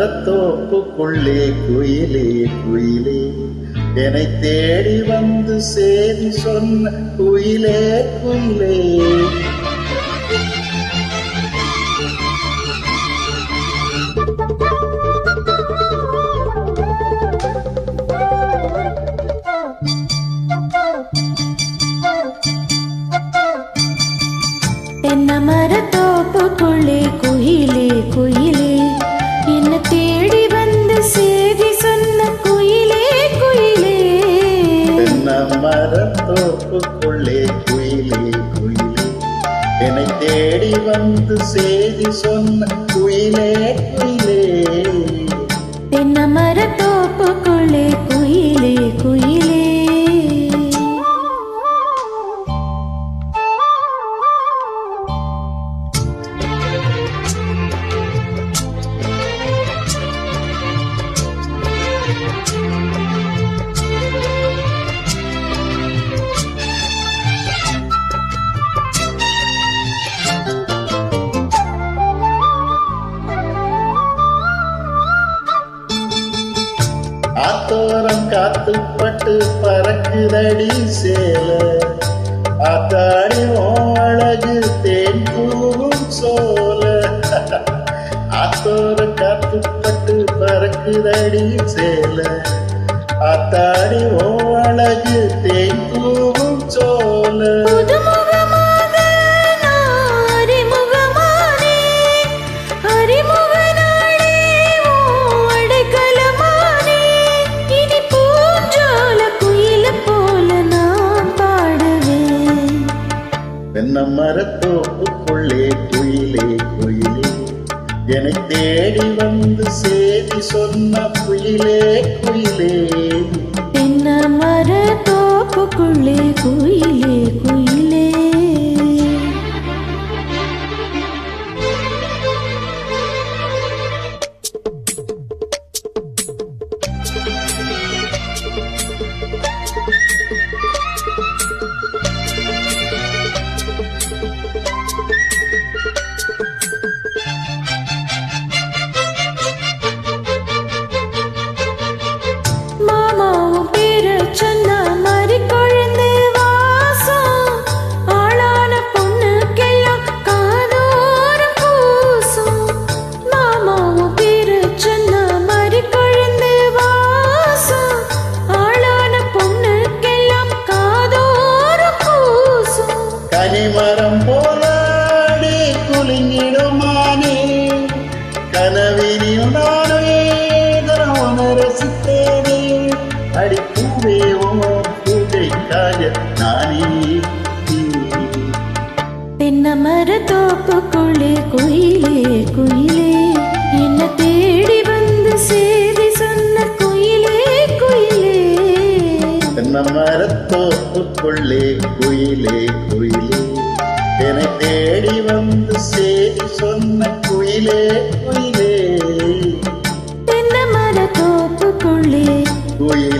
தென்னமரத்தோப்புக்குள்ளே குயிலே குயிலே என்னை தேடி வந்து சேதி சொன்ன குயிலே குயிலே. தென்னமரத்தோப்புக்குள்ளே குயிலே குயிலே என்னை தேடி வந்து சேதி சொன்ன குயிலே குயிலே. தென்னமரத்தோப்புக்குள்ளே குயிலே குயிலே என்னை தேடி வந்து சேதி சொன்ன குயிலே குயிலே. தென்னமரத்தோப்புக்குள்ளே குயிலே குயிலே. ஆத்தோரம் காத்துப்பட்டு பறக்குதடி சேல ஆத்தாடி அழகு தேன் பூவும் சோல. ஆத்தோரம் காத்துப்பட்டு பறக்குதடி சேல ஆத்தாடி அழகு தேன் பூவும் சோல. தென்னமரத்தோப்புக்குள்ளே குயிலே குயிலே என்னை தேடி வந்து சேதி சொன்ன குயிலே குயிலே. தென்னமரத்தோப்புக்குள்ளே குயிலே குயிலே. கனிமரம் போலாடி குலுங்கிடுமானே கனவினில் நானே தரவன ரசித்தேனே அடிப்பூவேவோ பூஜைக்காக நானே. தென்னமரத்தோப்புக்குள்ளே குயிலே குயிலே என்னை தேடி வந்து சேதி சொன்ன குயிலே குயிலே. தென்னமரத்தோப்புக்குள்ளே குயிலே குயிலே என்னை தேடி வந்து சேதி சொன்ன குயிலே குயிலே. தென்னமரத்தோப்புக்குள்ளே குயிலே